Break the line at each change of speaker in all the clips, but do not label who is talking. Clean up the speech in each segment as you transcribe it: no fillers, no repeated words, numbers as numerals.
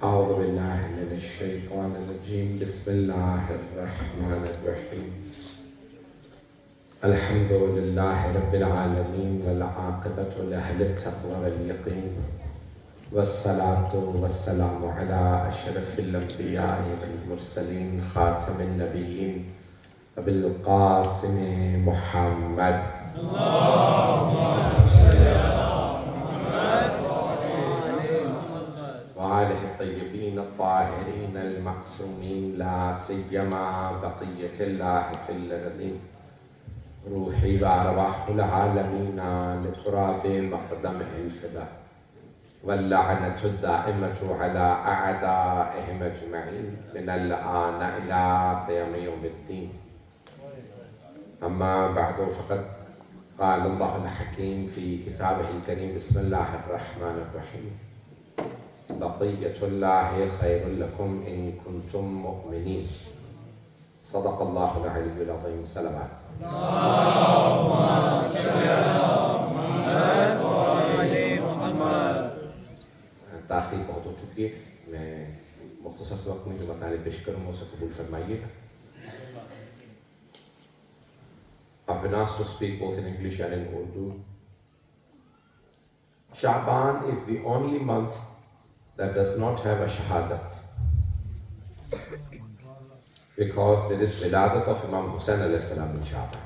أعوذ بالله من الشيطان الرجيم بسم الله الرحمن الرحيم الحمد لله رب العالمين والعاقبة لأهل التقوى واليقين والصلاة والسلام على أشرف الأنبياء والمرسلين خاتم النبيين أبي القاسم محمد وآله الطيبين الطاهرين المعصومين لا سيما بقية الله في الأرضين روحي وأرواح العالمين لتراب مقدمه الفداء واللعنة الدائمة على أعدائهم أجمعين من الآن إلى قيام يوم الدين أما بعد فقد قال الله الحكيم في كتابه الكريم بسم الله الرحمن الرحيم بقية الله خير لكم إن كنتم مؤمنين صدق الله العلي العظيم سلامات اللهم صل على محمد وآل محمد تاخیر بہت ہو چکی ہے میں مختصر سے وقت میں جو مطالب پیش کروں اسے قبول فرمائیے گا I've been asked to speak both in English and in Urdu. Sha'ban is the only month that does not have a shahadat because it is wiladat of Imam Hussain alayhi salam in Sha'ban.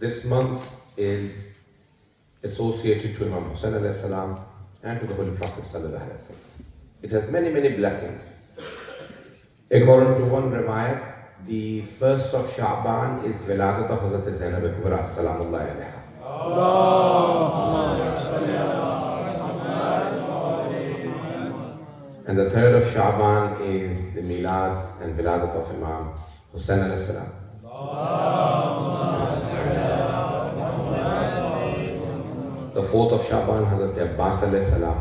This month is associated to Imam Hussain alayhi salam and to the Holy Prophet sallallahu alayhi wa sallam. It has many, many blessings. According to one riwayat, the first of Sha'ban is wiladat of Hazrat Zainab Kubra salamullahi alayha. And the third of Sha'ban is the milad and wiladat of Imam Hussain alayhi salam. The fourth of Sha'ban, Hazrat Abbas alayhi salam.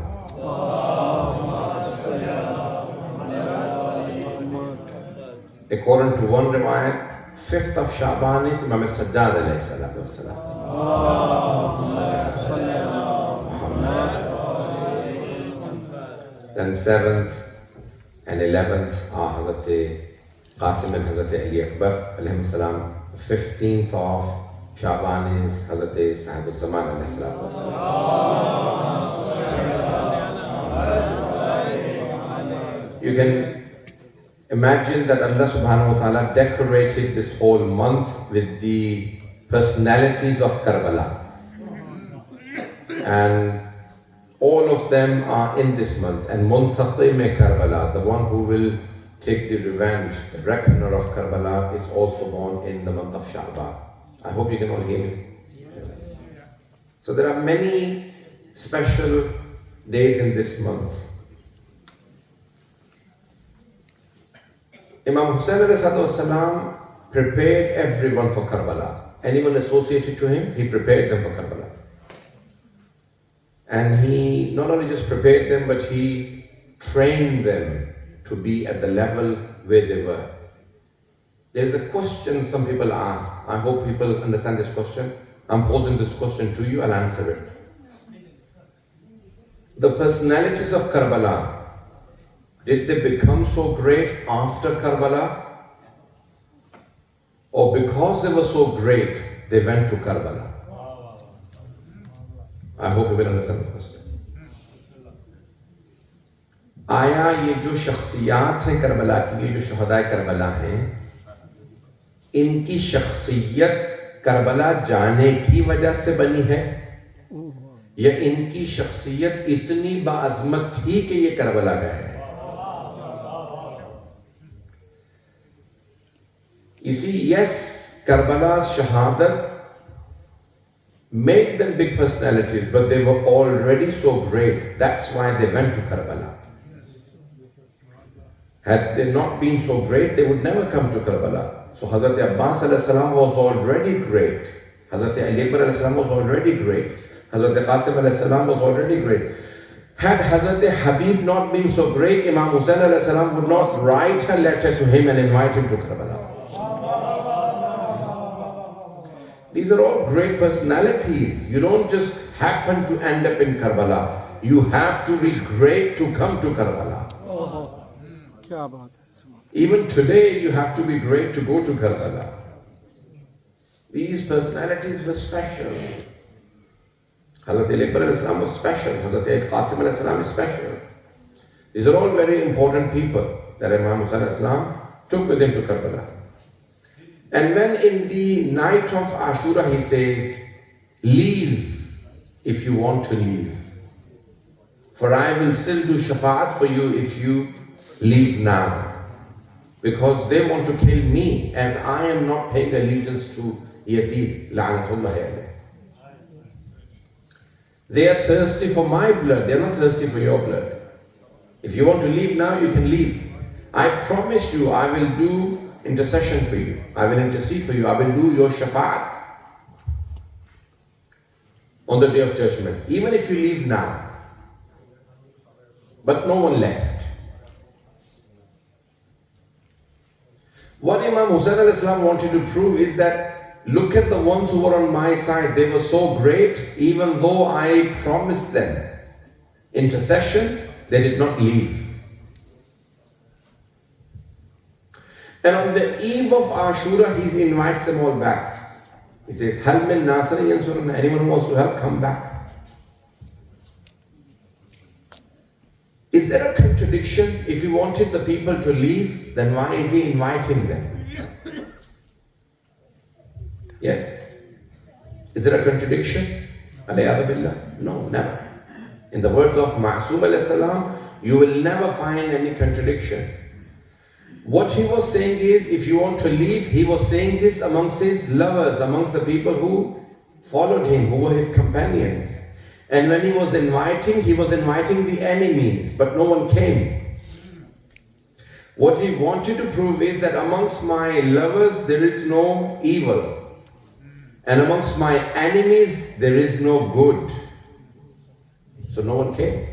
According to one riwayat, fifth of Sha'ban is Imam Sajjad alayhi salatu wasalam. Then 7th and 11th are Hazrat Qasim and Hazrat Ali Akbar alayhi salam. The 15th of Sha'ban is Hazrat Sahib al-Zaman alayhi salatu wasalam. You can imagine that Allah subhanahu wa ta'ala decorated this whole month with the personalities of Karbala. And all of them are in this month. And Muntaqim Karbala, the one who will take the revenge, the reckoner of Karbala, is also born in the month of Sha'ban. I hope you can all hear me. So there are many special days in this month. Imam Hussain alayhi salam prepared everyone for Karbala. Anyone associated to him, he prepared them for Karbala. And he not only just prepared them, but he trained them to be at the level where they were. There is a question some people ask. I hope people understand this question. I'm posing this question to you, I'll answer it. The personalities of Karbala, did they become so great after Karbala? Or because they were so great, they went to Karbala? I hope you will understand the question. آیا یہ جو شخصیات ہیں کربلا کی، یہ جو شہداء کربلا ہیں، ان کی شخصیت کربلا جانے کی وجہ سے بنی ہے یا ان کی شخصیت اتنی باعظمت تھی کہ یہ کربلا گئے؟ You see, yes, Karbala's shahadat made them big personalities, but they were already so great. That's why they went to Karbala. Had they not been so great, they would never come to Karbala. So Hazrat Abbas alayhi salam was already great. Hazrat Ali Akbar alayhi salam was already great. Hazrat Qasim alayhi salam was already great. Had Hazrat Habib not been so great, Imam Hussain alayhi salam would not write a letter to him and invite him to Karbala. These are all great personalities. You don't just happen to end up in Karbala. You have to be great to come to Karbala. Even today, you have to be great to go to Karbala. These personalities were special. Hazrat Ali Akbar alayhi salam was special. Hazrat Qasim alayhi salam is special. These are all very important people that Imam Hussain alayhi salam took with him to Karbala. And when in the night of Ashura he says, leave if you want to leave. For I will still do shafaat for you if you leave now. Because they want to kill me as I am not paying allegiance to Yazid, la'natullahi alayh. They are thirsty for my blood, they are not thirsty for your blood. If you want to leave now, you can leave. I promise you, I will do intercession for you. I will intercede for you. I will do your shafaat on the day of judgment. Even if you leave now. But no one left. What Imam Hussain alayhi salam wanted to prove is that look at the ones who were on my side. They were so great, even though I promised them intercession, they did not leave. And on the eve of Ashura, he invites them all back. He says, Hal min nasirin yansuruna, anyone who wants to help, come back. Is there a contradiction? If he wanted the people to leave, then why is he inviting them? Yes? Is there a contradiction? Alayhi billah? No, never. In the words of Ma'soom alayhi salam, you will never find any contradiction. What he was saying is, if you want to leave, he was saying this amongst his lovers, amongst the people who followed him, who were his companions. And when he was inviting the enemies, but no one came. What he wanted to prove is that amongst my lovers there is no evil. And amongst my enemies there is no good. So no one came.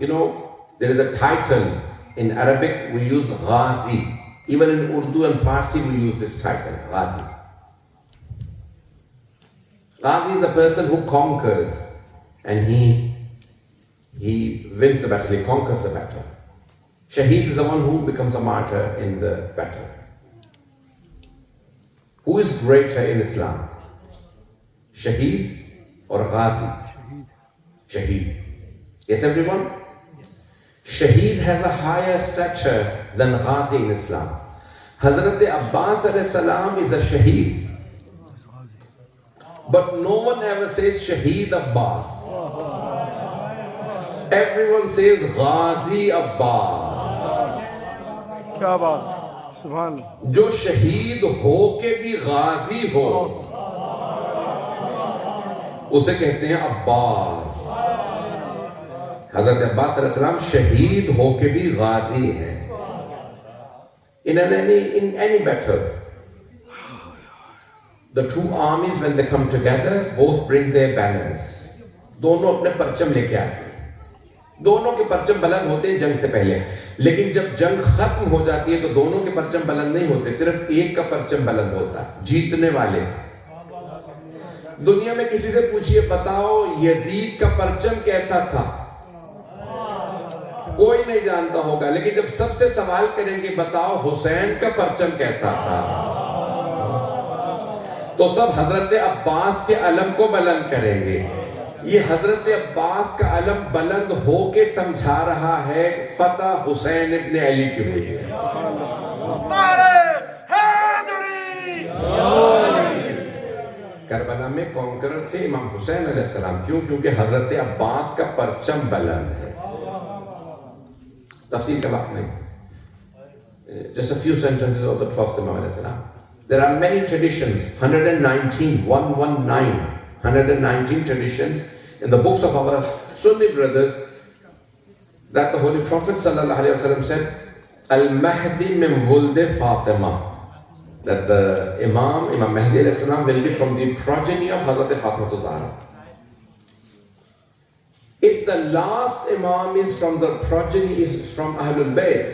You know, there is a title in Arabic we use Ghazi. Even in Urdu and Farsi we use this title, Ghazi. Ghazi is a person who conquers. and he wins the battle, he conquers the battle. Shaheed is the one who becomes a martyr in the battle. Who is greater in Islam? Shaheed or Ghazi? Shaheed. Yes, everyone? Shaheed has a higher stature than Ghazi in Islam. Hazrat Abbas alayhi salam is a Shaheed. But no one ever says Shaheed Abbas. Everyone says Ghazi Abbas.
کیا بات، سبحان اللہ.
جو شہید ہو کے بھی غازی ہو اسے کہتے ہیں عباس. حضرت عباس علیہ السلام شہید ہو کے بھی غازی ہیں. In any battle, the two armies when they come together both bring their banners. دونوں اپنے پرچم لے کے آتے ہیں. دونوں کے پرچم بلند ہوتے ہیں جنگ سے پہلے, لیکن جب جنگ ختم ہو جاتی ہے تو دونوں کے پرچم بلند نہیں ہوتے, صرف ایک کا پرچم بلند ہوتا ہے, جیتنے والے. دنیا میں کسی سے پوچھئے بتاؤ یزید کا پرچم کیسا تھا, کوئی نہیں جانتا ہوگا, لیکن جب سب سے سوال کریں گے بتاؤ حسین کا پرچم کیسا تھا, تو سب حضرت عباس کے علم کو بلند کریں گے. یہ حضرت عباس کا علم بلند ہو کے سمجھا رہا ہے فتح حسین ابن علی کی ہوئی ہے. کربلا میں کانکرر تھے امام حسین علیہ السلام. کیوں؟ کیونکہ حضرت عباس کا پرچم بلند ہے. تفصیل کا بات نہیں. Just a few sentences of the 12th Imam alayhi salam. There are many traditions, 119 traditions in the books of our Sunni brothers that the Holy Prophet sallallahu alaihi wasallam said, Al-Mahdi min wuld Fatima, that the Imam Mahdi alayhi salam will be from the progeny of Hazrat Fatima Zahra. If the last Imam is from the progeny, is from Ahlul Bayt,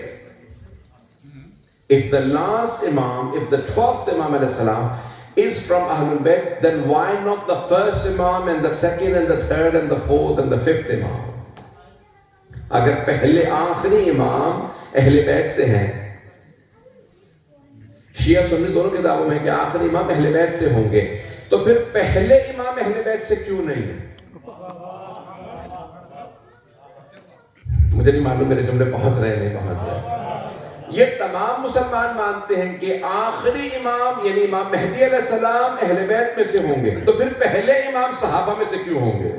if the last Imam, if the 12th Imam alayhi salam is from Ahlul Bayt, then why not the first Imam and the second and the third and the fourth and the fifth Imam? اگر پہلے آخری امام اہل بیت سے ہیں, شیعہ سنی دونوں کے دعووں میں کہ آخری امام اہل بیت سے ہوں گے, تو پھر پہلے امام اہل بیت سے کیوں نہیں ہے؟ مجھے نہیں معلوم میرے جملے پہنچ رہے نہیں پہنچ رہے. یہ تمام مسلمان مانتے ہیں کہ آخری امام یعنی امام مہدی علیہ السلام اہل بیت میں سے ہوں گے, تو پھر پہلے امام صحابہ میں سے کیوں ہوں گے؟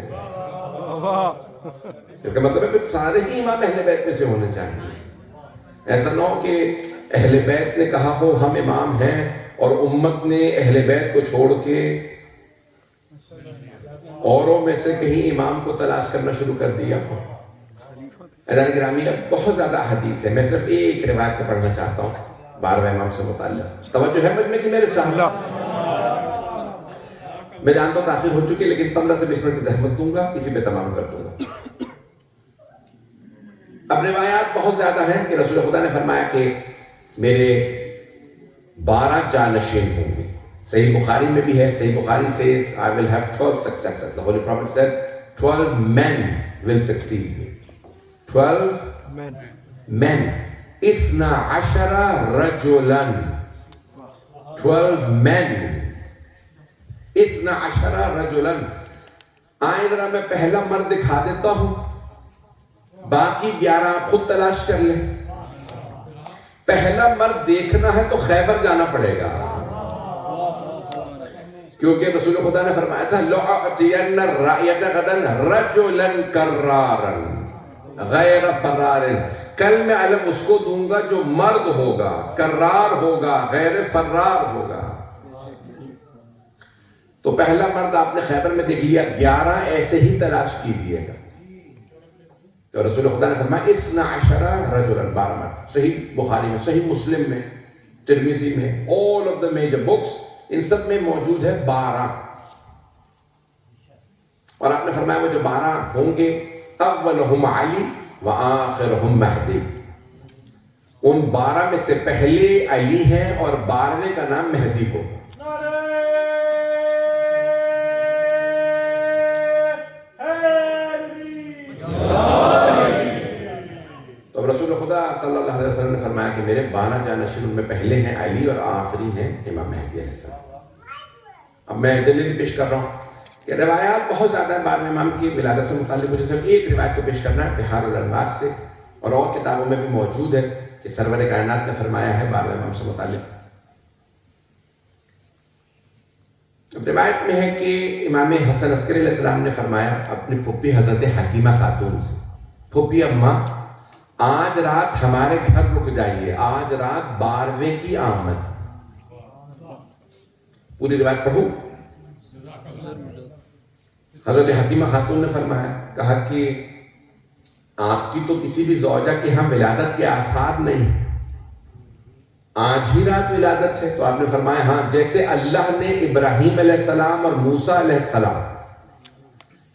اس کا مطلب ہے پھر سارے ہی امام اہل بیت میں سے ہونے چاہیے. ایسا نہ ہو کہ اہل بیت نے کہا ہو ہم امام ہیں اور امت نے اہل بیت کو چھوڑ کے اوروں میں سے کہیں امام کو تلاش کرنا شروع کر دیا ہو. عزیزان گرامی, بہت زیادہ حدیث ہے, میں صرف ایک روایت کو پڑھنا چاہتا ہوں 12ویں امام سے متعلق. توجہ ہے مجھ میں کہ میرے سامنے؟ میں جانتا ہوں تاخیر ہو چکی, لیکن 15 سے 20 منٹ کی زحمت دوں گا, اسی پہ تمام کر دوں گا. اب روایات بہت زیادہ ہیں کہ رسول خدا نے فرمایا کہ میرے 12 جانشین ہوں گے. صحیح بخاری میں بھی ہے, صحیح بخاری says I will have 12 successors. The Holy Prophet said 12 men will succeed me. 12 men. 12 رجلاً. 12 men. 12 رجلاً. آئیں ذرا میں پہلا مرد دکھا دیتا ہوں, باقی 11 آپ خود تلاش کر لیں. پہلا مرد دیکھنا ہے تو خیبر جانا پڑے گا, کیونکہ رسول خدا نے فرمایا تھا لَأُعْطِيَنَّ الرَّائِيَةَ غَدًا رَجُلًا كَرَّارًا غیر فرار. کل میں علم اس کو دوں گا جو مرد ہوگا, کرار ہوگا, غیر فرار ہوگا. تو پہلا مرد آپ نے خیبر میں دیکھ لیا, 11 ایسے ہی تلاش کیجئے گا. تو رسول خدا نے فرمایا 12 رجلا, 12 مرد. صحیح بخاری میں, صحیح مسلم میں, ترمذی میں, all of the major books, ان سب میں موجود ہے 12. اور آپ نے فرمایا وہ جو 12 ہوں گے, اولہم علی وآخرہم مہدی. ان 12 میں سے پہلے علی ہیں اور 12ویں کا نام مہدی کو. صلی اللہ علیہ وسلم نے فرمایا کہ میرے 12 جانشین ان میں پہلے ہیں علی اور آخری ہیں امام مہدی علیہ السلام۔ اب میں دلیل پیش کر رہا ہوں کہ روایات بہت زیادہ ہیں بارہویں امام کی ولادت سے متعلق، مجھے صرف ایک روایت کو پیش کرنا ہے بحار الانوار سے، اور کتابوں میں بھی موجود ہے کہ سرور کائنات نے فرمایا ہے بارہویں امام سے متعلق۔ روایت میں ہے کہ امام حسن عسکری علیہ السلام نے فرمایا اپنی پھوپھی حضرت حکیمہ خاتون سے، پھوپھی اماں آج رات ہمارے گھر رک جائیے، آج رات 12ویں کی آمد۔ پوری روایت پڑھوں؟ حضرت حکیمہ خاتون نے فرمایا، کہا کہ آپ کی تو کسی بھی زوجہ کے ہاں ولادت کے آثار نہیں، آج ہی رات ولادت ہے؟ تو آپ نے فرمایا ہاں، جیسے اللہ نے ابراہیم علیہ السلام اور موسیٰ علیہ السلام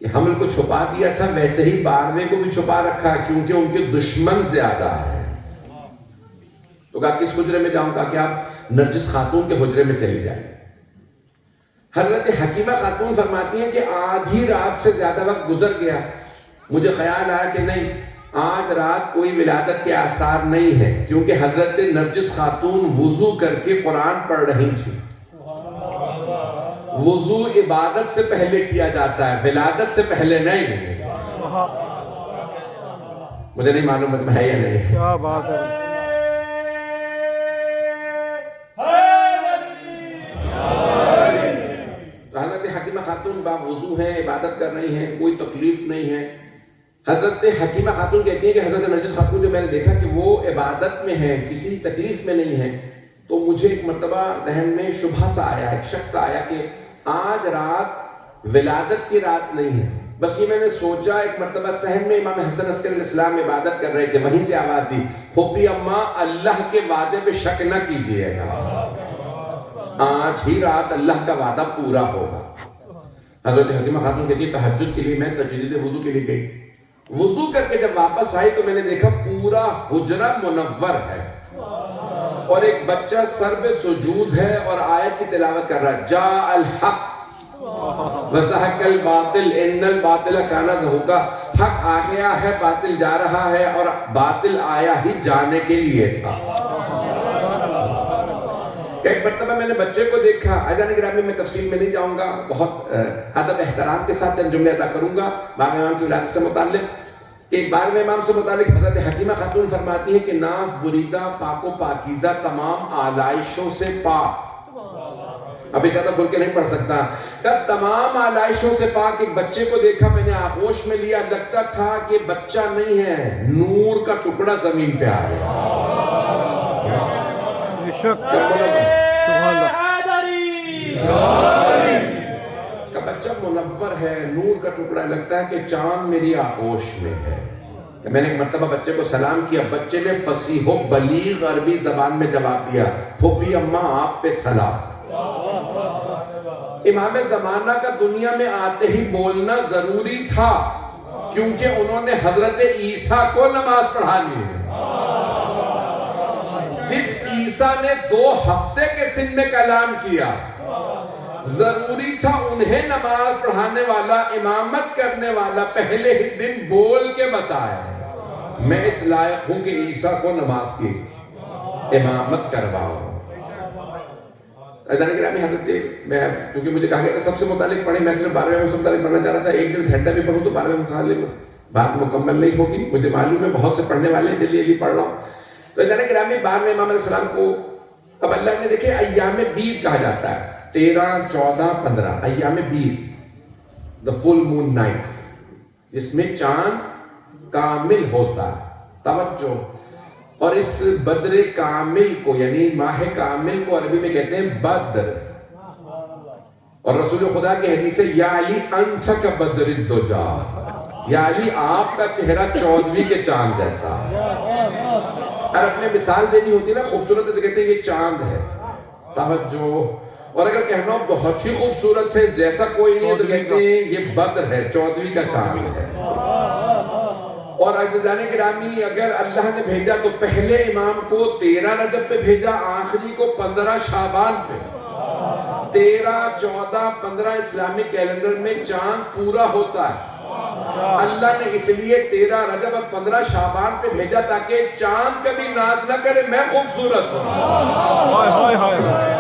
کہ حمل کو چھپا دیا تھا، ویسے ہی 12ویں کو بھی چھپا رکھا ہے کیونکہ ان کے دشمن زیادہ ہیں۔ تو کہا کس حجرے میں جاؤں؟ کہا کہ آپ نرجس خاتون کے حجرے میں چلی جائیں۔ حضرت حکیمہ خاتون فرماتی ہیں کہ آج ہی رات سے زیادہ وقت گزر گیا، مجھے خیال آیا کہ نہیں، آج رات کوئی ولادت کے آثار نہیں ہے، کیونکہ حضرت نرجس خاتون وضو کر کے قرآن پڑھ رہی تھی۔ وضو عبادت سے پہلے کیا جاتا ہے، ولادت سے پہلے نہیں۔ مجھے نہیں معلوم میں ہے یا نہیں۔
کیا بات ہے۔
حضرت حکیمہ خاتون باوضو ہیں، عبادت کر رہی ہیں، کوئی تکلیف نہیں ہے۔ حضرت حکیمہ خاتون کہتی ہیں کہ حضرت نرجس خاتون جو میں نے دیکھا کہ وہ عبادت میں ہیں، کسی تکلیف میں نہیں ہے، تو مجھے ایک مرتبہ ذہن میں شبہ سا آیا، ایک شک سا آیا کہ آج رات ولادت کی رات نہیں ہے۔ بس یہ میں نے سوچا، ایک مرتبہ صحن میں امام حسن عسکری علیہ السلام عبادت کر رہے تھے، وہیں سے آواز دی، پھوپھی اماں اللہ کے وعدے پہ شک نہ کیجیے گا، آج ہی رات اللہ کا وعدہ پورا ہوگا۔ حضرت حکیمہ خاتون کہتی ہے تہجد کے لیے میں تجدید وضو کے لیے گئی، وضو کر کے جب واپس آئی تو میں نے دیکھا پورا حجرہ منور ہے، اور ایک بچہ سر پہ سجود ہے اور آیت کی تلاوت کر رہا ہے، جاء الحق وزہق الباطل ان الباطل کان زہوقا، حق آ گیا ہے، باطل جا رہا ہے، اور باطل آیا ہی جانے کے لیے تھا۔ ایک مرتبہ میں نے بچے کو دیکھا، عزیزان گرامی میں تفصیل میں نہیں جاؤں گا، بہت ادب احترام کے ساتھ چند جملے ادا کروں گا بارہویں امام کی ولادت سے متعلق۔ ایک 12ویں امام سے متعلق حضرت حکیمہ خاتون فرماتی ہے کہ ناف بریدہ پاک و پاکیزہ، تمام آلائشوں سے پاک۔ اب اس طرح بول کے نہیں پڑھ سکتا، تمام آلائشوں سے پاک ایک بچے کو دیکھا، میں نے آغوش میں لیا، لگتا تھا کہ بچہ نہیں ہے، نور کا ٹکڑا زمین پہ آ گیا۔ کا بچہ منور ہے، نور کا ٹکڑا، لگتا ہے کہ چاند میری آغوش میں ہے۔ میں نے ایک مرتبہ بچے کو سلام کیا، بچے نے فصیح و بلیغ عربی زبان میں جواب دیا، پھوپھی اماں آپ پہ سلام۔ امام زمانہ کا دنیا میں آتے ہی بولنا ضروری تھا، کیونکہ انہوں نے حضرت عیسیٰ کو نماز پڑھانی ہے۔ جس عیسیٰ نے 2 ہفتے کے سن میں کلام کیا، ضروری تھا انہیں نماز پڑھانے والا، امامت کرنے والا پہلے ہی دن بول کے بتائے میں اس لائق ہوں کہ عیسیٰ کو نماز کی امامت کرواؤں۔ عزیزان گرامی حضرت میں کیونکہ مجھے کہا گیا سب سے متعلق پڑھیں، میں صرف 12ویں امام سے متعلق پڑھنا چاہ رہا تھا، 1 گھنٹہ بھی پڑھوں تو 12ویں امام سے بات مکمل نہیں ہوگی، مجھے معلوم ہے بہت سے پڑھنے والے جلدی جلدی پڑھ رہا ہوں۔ تو عزیزان گرامی 12ویں امام علیہ السلام کو اب اللہ نے دیکھے ایام بیض کہا جاتا ہے، 13, 14, 15 ایام بیض، the full moon nights، جس میں چاند کامل ہوتا ہے، توجہ، اور اس بدر کامل کو یعنی ماہ کامل کو عربی میں کہتے ہیں بدر، اور رسول خدا کی حدیث ہے یا علی انت کا بدر الدجا، یا علی آپ کا چہرہ 14ویں کے چاند جیسا۔ عرب میں مثال دینی ہوتی ہے نا خوبصورت ہے تو کہتے ہیں یہ چاند ہے، توجہ، اور اگر کہنا بہت ہی خوبصورت ہے جیسا کوئی نہیں ہے تو کہتے ہیں یہ بدر ہے، 14ویں کا چاند ہے۔ اور عزیزان گرامی اگر اللہ نے بھیجا تو پہلے امام کو 13 رجب پہ بھیجا، آخری کو 15 شعبان پہ۔ 13, 14, 15 اسلامی کیلنڈر میں چاند پورا ہوتا ہے، اللہ نے اس لیے 13 رجب اور 15 شعبان پہ بھیجا تاکہ چاند کبھی ناز نہ کرے میں خوبصورت ہوں.
ہائے ہائے ہائے.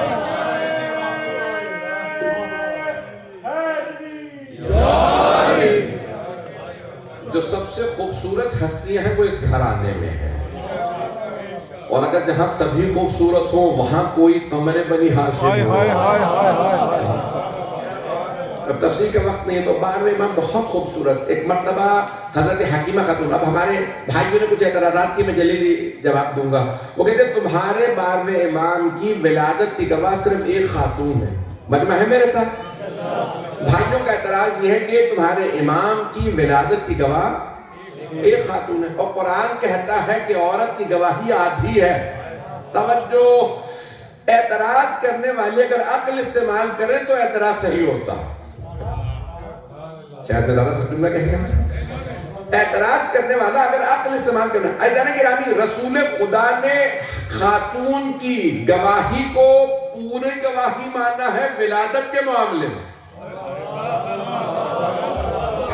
جو سب سے خوبصورت ہستیاں ہیں وہ اس گھرانے میں ہیں، اور اگر جہاں سبھی خوبصورت ہوں وہاں کوئی قمر بنی ہاشم
ہائے
ہو.
ہائے ہائے ہائے ہائے.
اب تفسیر کا وقت نہیں ہے تو 12ویں امام بہت خوبصورت. ایک مرتبہ حضرت حکیمہ خاتون، اب ہمارے بھائیوں نے کچھ اعتراضات کی، میں جلیلی جواب دوں گا. وہ کہتے ہیں تمہارے 12ویں امام کی ولادت کی گواہ صرف ایک خاتون ہے. مجمع ہے میرے ساتھ؟ بھائیوں کا اعتراض یہ ہے کہ تمہارے امام کی ولادت کی گواہ ایک خاتون ہے، اور قرآن کہتا ہے کہ عورت کی گواہی آدھی ہے. توجہ، اعتراض کرنے والے اگر عقل استعمال کریں تو اعتراض صحیح ہوتا. شاید میں زیادہ سکون میں کہیں گا. اعتراض کرنے والا اگر عقل استعمال کرنا. عزیزان گرامی، رسول خدا نے خاتون کی گواہی کو پوری گواہی مانا ہے ولادت کے معاملے میں.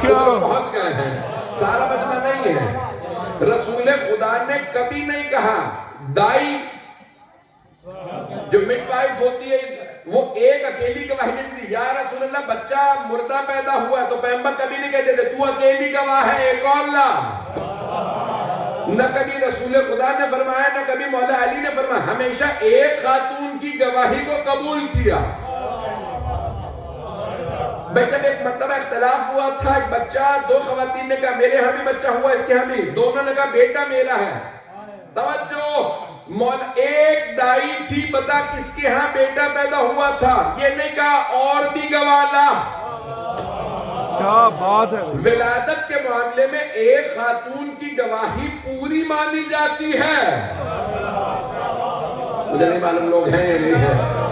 پہنچ گئے ہیں، سارا مجمع نہیں ہے. رسول خدا نے کبھی نہیں کہا دائی جو مڈ وائف ہوتی ہے وہ ایک اکیلی گواہی نہیں دی. یا رسول اللہ بچہ مردہ پیدا ہوا ہے تو پیغمبر کبھی نہیں کہتے تھے تو اکیلی گواہ ہے ایک اور لا. نہ کبھی رسول خدا نے فرمایا، نہ کبھی مولا علی نے فرمایا. ہمیشہ ایک خاتون کی گواہی کو قبول کیا. بھئی جب ایک مرتبہ اختلاف ہوا تھا، ایک بچہ، 2 خواتین نے کہا میرے ہاں بھی بچہ ہوا، اس کے ہاں بھی. دونوں نے کہا بیٹا میرا ہے. توجہ، ایک دائی تھی، بتا کس کے ہاں بیٹا پیدا ہوا تھا. یہ نہیں کہا اور بھی گواہ لا.
کیا بات ہے.
ولادت کے معاملے میں ایک خاتون کی گواہی پوری مانی جاتی ہے. مجھے نہیں معلوم لوگ ہیں یا نہیں ہیں.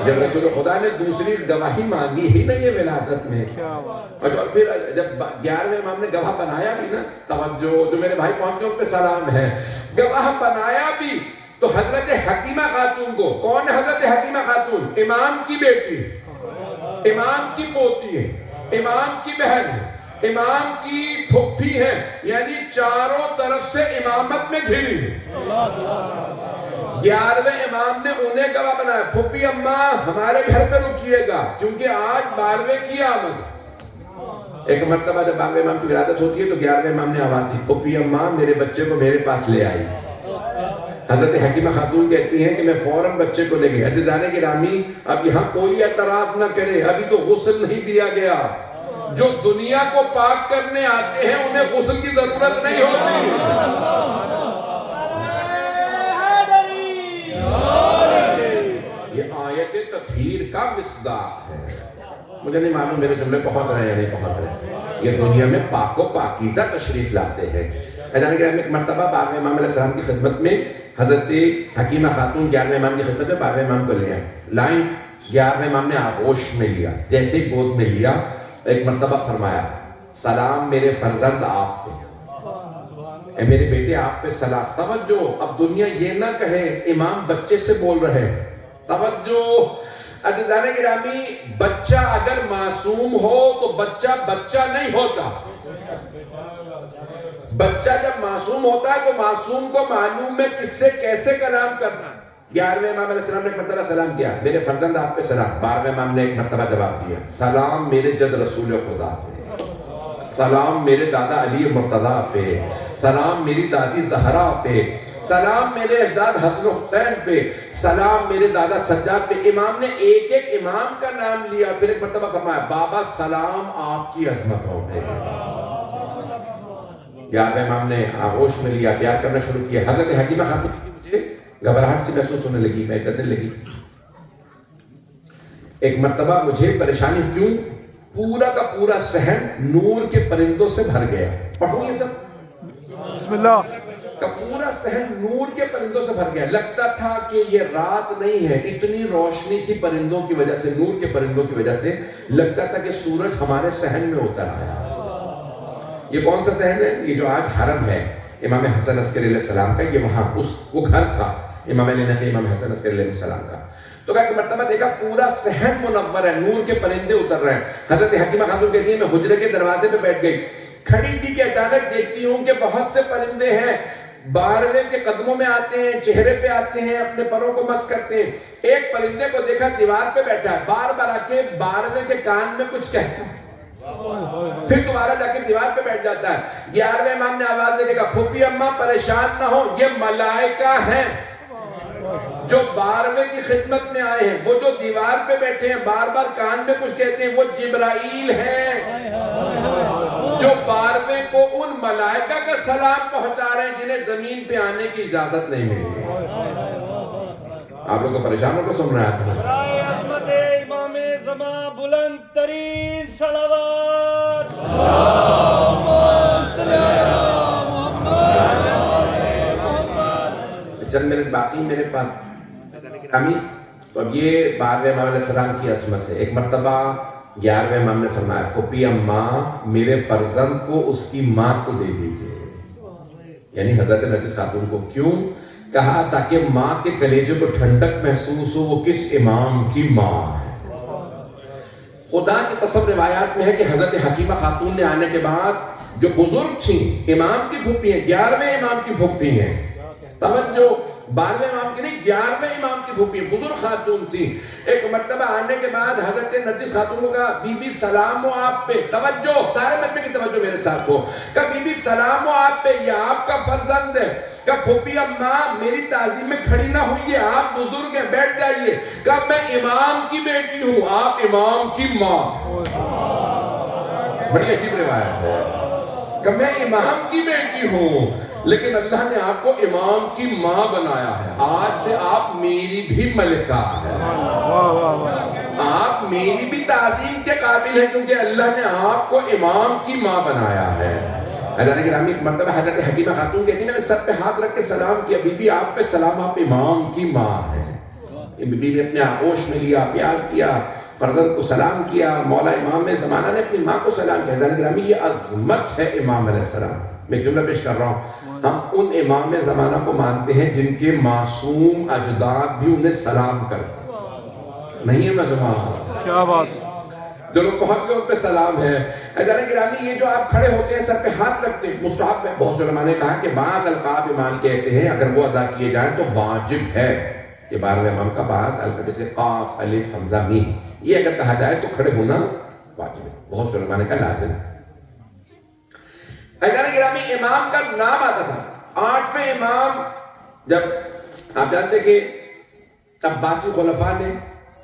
جب رسول خدا نے دوسری گواہی مانگی ہی نہیں ہے ولادت میں، اور پھر جب 11ویں امام نے گواہ بنایا بھی نا، توجہ، جو میرے بھائی پہنچے ان پہ سلام ہے، گواہ بنایا بھی تو حضرت حکیمہ خاتون کو. کون ہے حضرت حکیمہ خاتون؟ امام کی بیٹی، امام کی پوتی ہے، امام کی بہن ہے، امام کی پھپھی ہے، یعنی چاروں طرف سے امامت میں گھری ہے. 11ویں امام نے انہیں گواہ بنایا. پھپھی اماں ہمارے گھر پہ رکیے گا کیونکہ آج 12ویں کی آمد. ایک مرتبہ جب 12ویں امام کی ولادت ہوتی ہے تو 11ویں امام نے آواز دی، پھپھی اماں میرے بچے کو میرے پاس لے آئی. حضرت حکیمہ خاتون کہتی ہیں کہ میں فوراً بچے کو لے گئی. عزیزان گرامی، اب یہاں کوئی اعتراض نہ کرے، ابھی تو غسل نہیں دیا گیا. جو دنیا کو پاک کرنے آتے ہیں انہیں غسل کی ضرورت نہیں ہوتی. یہ آیت تطہیر کا مصداق ہے. مجھے نہیں معلوم میرے جملے پہنچ رہے ہیں یا نہیں پہنچ رہے. یہ دنیا میں پاک و پاکیزہ تشریف لاتے ہیں. ایک مرتبہ 12ویں امام علیہ السلام کی خدمت میں حضرت حکیمہ خاتون 11ویں امام کی خدمت میں 12ویں امام کو لے آئیں. لائیں، 11ویں امام نے آغوش میں لیا. جیسے ہی گود میں لیا، ایک مرتبہ فرمایا سلام میرے فرزند آپ پہ، اے میرے بیٹے آپ پہ سلام. توجہ، اب دنیا یہ نہ کہے امام بچے سے بول رہے. توجہ عزیزان گرامی، بچہ اگر معصوم ہو تو بچہ بچہ نہیں ہوتا. بچہ جب معصوم ہوتا ہے تو معصوم کو معلوم ہے کس سے کیسے کلام کرنا. 11ویں امام علیہ السلام نے ایک مرتبہ سلام کیا، میرے فرزند آپ پہ سلام. 12ویں امام نے ایک مرتبہ جواب دیا، سلام میرے جد رسول خدا پہ، سلام میرے دادا علی مرتضیٰ پہ، سلام میری دادی زہرا پہ، سلام میرے اجداد حسن و حسین پہ، سلام میرے دادا سجاد پہ. امام نے ایک ایک امام کا نام لیا، پھر ایک مرتبہ فرمایا بابا سلام آپ کی عظمتوں پہ. 11ویں امام نے آغوش میں لیا، پیار کرنا شروع کیا. حضرت حکیمہ خاتون مجھے گھبراہٹ سی محسوس ہونے لگی، میں ڈرنے لگی. ایک مرتبہ مجھے پریشانی کیوں، پورا کا پورا صحن نور کے پرندوں سے بھر گیا. پڑھوں یہ سب،
بسم اللہ.
کا پورا صحن نور کے پرندوں سے بھر گیا. لگتا تھا کہ یہ رات نہیں ہے، اتنی روشنی تھی پرندوں کی وجہ سے، نور کے پرندوں کی وجہ سے. لگتا تھا کہ سورج ہمارے صحن میں اتر آیا. یہ کون سا صحن ہے؟ یہ جو آج حرم ہے امام حسن عسکری علیہ السلام کا، یہ وہاں وہ گھر تھا. امام علی نقی امام حسن عسکری علیہ السلام کا. تو کہا کہ مرتبہ دیکھا پورا صحن منور ہے, نور کے پرندے اتر رہے ہیں. حضرت حکیمہ خاتون کہتی ہے میں حجرے کے دروازے پہ بیٹھ گئی, کھڑی تھی کہ اچانک دیکھتی ہوں کہ بہت سے پرندے ہیں, باروے کے قدموں میں آتے ہیں, چہرے پہ آتے ہیں, اپنے پروں کو مس کرتے ہیں. ایک پرندے کو دیکھا دیوار پہ بیٹھا ہے, بار بار آ کے باروے کے کان میں کچھ کہتا ہے, پھر دوبارہ جا کے دیوار پہ بیٹھ جاتا ہے. 11ویں امام نے آواز دے کے کہا پھوپھی اماں پریشان نہ ہو, یہ ملائکہ ہیں جو باروے کی خدمت میں آئے ہیں. وہ جو دیوار پہ بیٹھے ہیں بار بار کان میں کچھ کہتے ہیں وہ جبرائیل ہیں جو باروے کو ان ملائکہ کا سلام پہنچا رہے ہیں جنہیں زمین پہ آنے کی اجازت نہیں ملی. آپ لوگ کو پریشان ہو کے سن رہے ہیں.
برائے عظمت امام زمان بلند ترین صلوات.
چند منٹ باقی میرے پاس امین. تو اب یہ 12ویں امام علیہ السلام کی عظمت ہے. ایک مرتبہ 11ویں امام نے فرمایا پھوپھی اماں میرے فرزند کو اس کی ماں کو دے دیجئے, یعنی حضرت نرگس خاتون کو. کیوں؟ کہا تاکہ ماں کے کلیجے کو ٹھنڈک محسوس ہو, وہ کس امام کی ماں ہے. خدا کی قسم روایات میں ہے کہ حضرت حکیمہ خاتون نے آنے کے بعد جو بزرگ تھیں, امام کی پھوپھی ہیں, 11ویں امام کی پھوپھی ہیں, توجہ 12ویں امام کی نہیں 11ویں امام کی پھوپھی ہیں, بزرگ خاتون تھی. ایک مرتبہ آنے کے بعد حضرت نرگس خاتون کو کہا بی بی سلام ہو آپ پہ. توجہ سارے مجمع کی توجہ میرے ساتھ ہو. کہا بی بی سلام ہو آپ پہ, یہ آپ کا فرزند ہے. کہا پھوپھی اماں میری تعظیم میں کھڑی نہ ہوئیے, آپ بزرگ ہیں, بیٹھ جائیے. کہا میں امام کی بیٹی ہوں, آپ امام کی ماں. بڑی عجیب روایت ہے کہ میں امام کی بیٹی ہوں لیکن اللہ نے آپ کو امام کی ماں بنایا ہے. آج سے آپ میری بھی ملکہ ہے, آپ میری بھی تعظیم کے قابل ہیں کیونکہ اللہ نے آپ کو امام کی ماں بنایا ہے. حضرت گرامی ایک مرتبہ حضرت حکیمہ خاتون کہتی میں نے سر پہ ہاتھ رکھ کے سلام کیا, بی بی آپ پہ سلام, آپ امام کی ماں ہے. بی بی نے اپنے آغوش میں لیا, پیار کیا, فرزند کو سلام کیا. مولا امام زمانہ نے اپنی ماں کو سلام کیا. حضرت گرامی یہ عظمت ہے امام علیہ السلام. میں ایک جملہ پیش کر رہا ہوں, ہم ان امام زمانہ کو مانتے ہیں جن کے معصوم اجداد بھی انہیں سلام کرتے نہیں ہے. مجمع
کیا بات ہے,
جو لوگ پہنچ گئے ان پہ سلام ہے. حضرت گرامی یہ جو آپ کھڑے ہوتے ہیں سر پہ ہاتھ رکھتے ہیں, مصحف میں بہت سے علماء نے کہا کہ بعض القاب امام کے ایسے ہیں اگر وہ ادا کیے جائیں تو واجب ہے کہ 12ویں امام کا بعض القاب جیسے قاف الف حمزہ میم یہ اگر کہا جائے تو کھڑے ہونا واجب ہے. بہت سے علماء نے کہا لازم ہے. حضرت گرامی امام کا نام آتا تھا. 8ویں امام جب آپ جانتے کہ عباسی خلفاء نے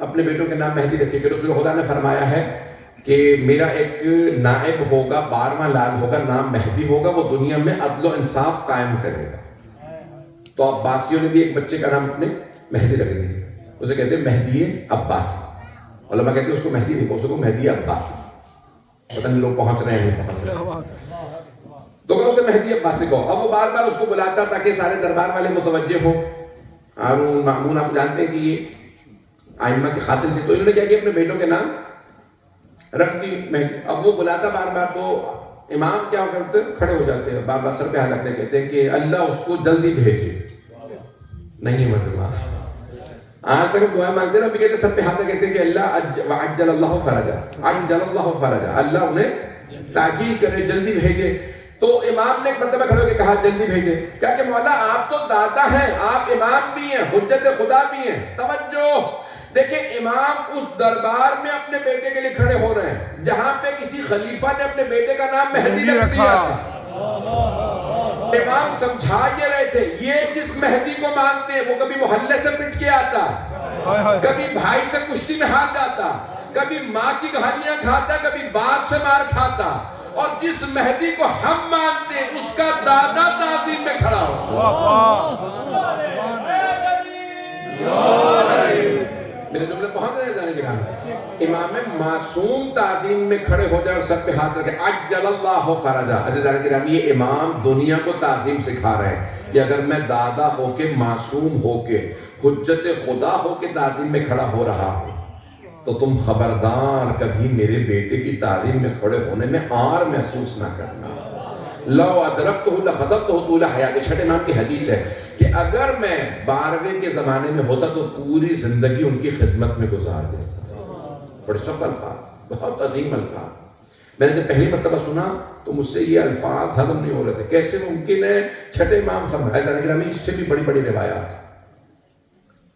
اپنے بیٹوں کے نام مہدی رکھے کہ رسول خدا نے فرمایا ہے کہ میرا ایک نائب ہوگا, 12واں لال ہوگا, نام مہدی ہوگا, وہ دنیا میں عدل و انصاف قائم کرے گا. تو عباسیوں نے بھی ایک بچے کا نام اپنے مہدی رکھ دیا, اسے کہتے ہیں مہدی عباسی. علماء کہتے ہیں اس کو مہدی نہیں, اس کو مہدی عباسی. پتہ نہیں لوگ پہنچ رہے ہیں نہیں پہنچ رہے تو کہ اسے مہدی عباسی کو. اب وہ بار بار اس کو بلاتا تاکہ سارے دربار والے متوجہ ہو. ہارون مامون آپ جانتے ہیں کہ یہ آئمہ کے خاطر تھے, تو انہوں نے کیا کیا اپنے بیٹوں کے نام رکھ دی مہدی. اب وہ بلاتا بار بار تو امام کیا کرتے کھڑے ہو جاتے ہیں, بار بار سر پہ ہاتھ رکھتے کہتے ہیں کہ اللہ اس کو جلدی بھیجے. نہیں مجمع آج تک دعا مانگتے نا, کہتے ہیں سر پہ ہاتھ کہتے ہیں کہ اللہ عجل اللہ فرجا, عجل اللہ فرجا, اللہ انہیں تاجیل کرے, جلدی بھیجے. تو امام نے ایک مرتبہ کھڑے ہو کے کہا جلدی بھیجے. کیا کہ مولا آپ تو دادا ہیں, آپ امام بھی ہیں, حجت خدا بھی ہیں. توجہ دیکھیں امام اس دربار میں اپنے بیٹے کے لیے کھڑے ہو رہے ہیں جہاں پہ کسی خلیفہ نے اپنے بیٹے کا نام مہدی رکھ دیا تھا. امام سمجھا یہ رہے تھے یہ جس مہدی کو مانتے ہیں وہ کبھی محلے سے پٹ کے آتا, کبھی بھائی سے کشتی میں ہار جاتا, کبھی ماں کی گالیاں کھاتا, کبھی باپ سے مار کھاتا, اور جس مہدی کو ہم مانتے ہیں اس کا دادا تعظیم میں کھڑا ہو. میرے جملے پہنچ رہے ہیں جانے کے نام. امام معصوم تعظیم میں کھڑے ہو جائے اور سب پہ ہاتھ رکھے عجل اللہ فرجا. عزیزان کرام یہ امام دنیا کو تعظیم سکھا رہے ہیں کہ اگر میں دادا ہو کے معصوم ہو کے حجت خدا ہو کے تعظیم میں کھڑا ہو رہا ہوں تو تم خبردار کبھی میرے بیٹے کی تعظیم میں کھڑے ہونے میں آر محسوس نہ کرنا. لو ادرکتہ لخطبتہ طول حیاتی. چھٹے امام کی حدیث ہے کہ اگر میں 12ویں کے زمانے میں ہوتا تو پوری زندگی ان کی خدمت میں گزار دیتا. بڑے سخت الفاظ, بہت عظیم الفاظ. میں نے جب پہلی مرتبہ سنا تو مجھ سے یہ الفاظ ہضم نہیں ہو رہے تھے. کیسے ممکن ہے چھٹے امام فرمایا گرامی, اس سے بھی بڑی بڑی روایات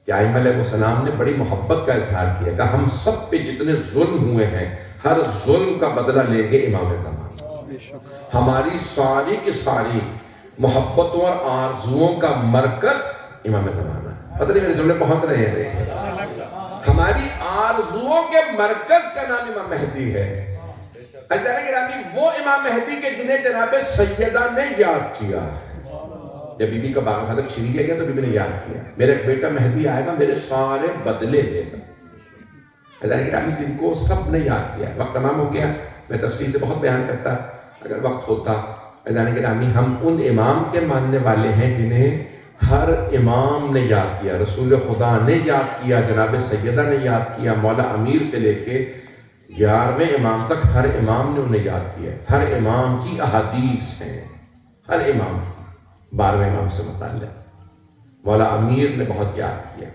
کہ ائمہ علیہ السلام نے بڑی محبت کا اظہار کیا کہ ہم سب پہ جتنے ظلم ہوئے ہیں ہر ظلم کا بدلہ لیں گے امام زمان. ہماری ساری کی ساری محبتوں اور آرزوؤں کا مرکز امام زمان ہے. پتہ نہیں میرے جملے پہنچ رہے ہیں. ہماری آرزوؤں کے مرکز کا نام امام مہدی ہے. گرامی وہ امام مہدی کے جنہیں جناب سیدہ نے یاد کیا. جب بی بی کا باغ خاطر چھین لیا گیا تو بی بی نے یاد کیا میرا ایک بیٹا مہدی آئے گا, میرے سارے بدلے لے گا. گرامی جن کو سب نے یاد کیا. وقت تمام ہو گیا, میں تفصیل سے بہت بیان کرتا اگر وقت ہوتا. گرامی ہم ان امام کے ماننے والے ہیں جنہیں ہر امام نے یاد کیا. رسول خدا نے یاد کیا, جناب سیدہ نے یاد کیا, مولا امیر سے لے کے 11ویں امام تک ہر امام نے انہیں یاد کیا. ہر امام کی احادیث ہیں, ہر امام کی. 12ویں امام سے متعلق مولا امیر نے بہت یاد کیا.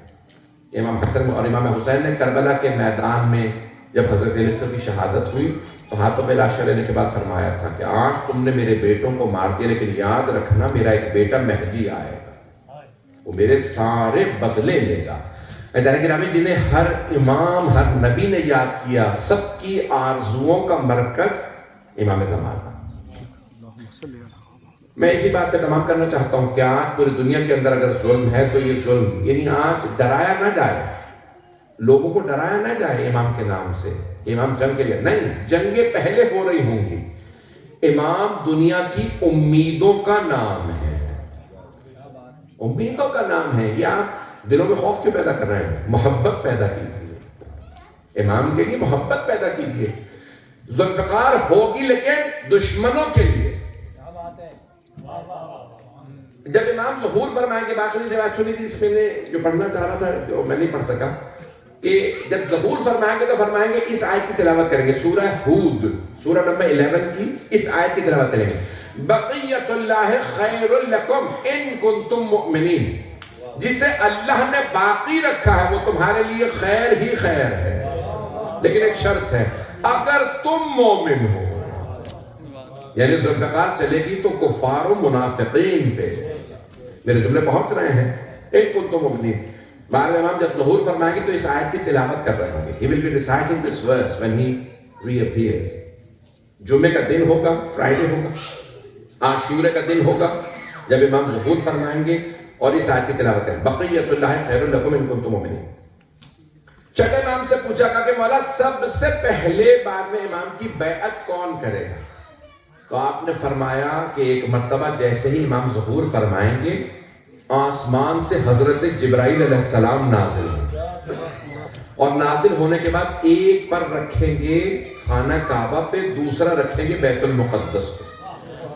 امام حسن اور امام حسین نے کربلا کے میدان میں جب حضرت علی کی شہادت ہوئی تو ہاتھوں پہ لاشیں لینے کے بعد فرمایا تھا کہ آج تم نے میرے بیٹوں کو مار دیا, لیکن یاد رکھنا میرا ایک بیٹا مہدی آئے گا, وہ میرے سارے بدلے لے گا. گرامی جنہیں ہر امام ہر نبی نے یاد کیا, سب کی آرزوؤں کا مرکز امام زمان. میں اسی بات پہ تمام کرنا چاہتا ہوں کہ آج پوری دنیا کے اندر اگر ظلم ہے تو یہ ظلم, یعنی آج ڈرایا نہ جائے, لوگوں کو ڈرایا نہ جائے امام کے نام سے. امام جنگ کے لیے نہیں, جنگیں پہلے ہو رہی ہوں گی. امام دنیا کی امیدوں کا نام ہے, امیدوں کا نام ہے. یہ آپ دلوں میں خوف کیوں پیدا کر رہے ہیں؟ محبت پیدا کیجیے, امام کے لیے محبت پیدا کیجیے. ذوالفقار ہوگی لیکن دشمنوں کے لیے. جب امام ظہور فرمائیں گے, بات سنی تھی اس میں نے جو پڑھنا چاہ رہا تھا جو میں نہیں پڑھ سکا, کہ جب ظہور فرمائیں گے تو فرمائیں گے اس آیت کی تلاوت کریں گے, سورہ ہود سورہ نمبر 11 کی اس آیت کی تلاوت کریں گے. بقیت اللہ خیر لکم ان کنتم مؤمنین, جسے اللہ نے باقی رکھا ہے وہ تمہارے لیے خیر ہی خیر ہے, لیکن ایک شرط ہے, اگر تم مومن ہو. یعنی ذوالفقار چلے گی تو کفار و منافقین پہ. میرے جملے پہنچ رہے ہیں. ان کنتم مؤمنین. بعد امام جب ظہور فرمائیں گے تو اس آیت کی تلاوت کر رہے ہوں گے. He will be reciting this verse when he reappears. جمعے کا دن ہوگا, فرائیڈے ہوگا, عاشورے کا دن ہوگا جب امام ظہور فرمائیں گے اور اس آیت کی تلاوت کریں. بقیت اللہ خیر لکم ان کنتم مؤمنین. چھٹے امام سے پوچھا کہ مولا سب سے پہلے بعد میں امام کی بیعت کون کرے گا؟ تو آپ نے فرمایا کہ ایک مرتبہ جیسے ہی امام ظہور فرمائیں گے آسمان سے حضرت جبرائیل علیہ السلام نازل ہوں, اور نازل ہونے کے بعد ایک پر رکھیں گے خانہ کعبہ پہ, دوسرا رکھیں گے بیت المقدس پہ,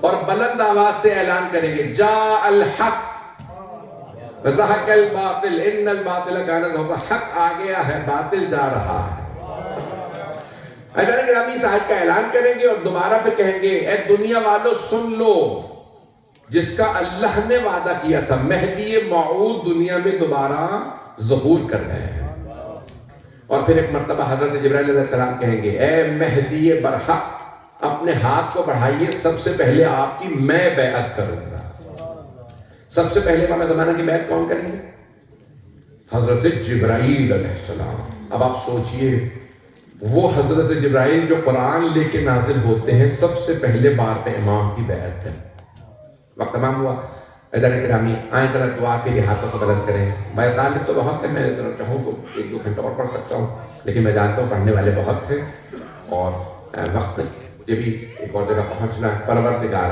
اور بلند آواز سے اعلان کریں گے جاء الحق وزہق الباطل ان الباطل کان زہوقا, حق آ گیا ہے باطل جا رہا ہے. اگر گرامی اس آیت کا اعلان کریں گے اور دوبارہ پھر کہیں گے اے دنیا والوں سن لو, جس کا اللہ نے وعدہ کیا تھا, مہدی موعود دنیا میں دوبارہ ظہور کر رہے ہیں. اور پھر ایک مرتبہ حضرت جبرائیل علیہ السلام کہیں گے اے مہدی برحق اپنے ہاتھ کو بڑھائیے, سب سے پہلے آپ کی میں بیعت کروں گا. سب سے پہلے امام زمانہ کی بیعت کون کریں گے؟ حضرت جبرائیل علیہ السلام. اب آپ سوچئے وہ حضرت جبرائیل جو قرآن لے کے نازل ہوتے ہیں, سب سے پہلے بار پہ امام کی بیعت ہے. وقت تمام ہوا. عزیزان گرامی آئیں ذرا دعا کے لیے ہاتھوں کو بلند کریں. بھائی طالب تو بہت ہے, میں چاہوں تو 1-2 گھنٹہ اور پڑھ سکتا ہوں, لیکن میں جانتا ہوں پڑھنے والے بہت ہیں اور وقت مجھے بھی ایک اور جگہ پہنچنا ہے. پروردگار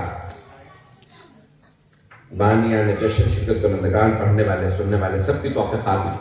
بانیان جشن شرکت کنندگان, پڑھنے والے سننے والے سب کی توفیق عطا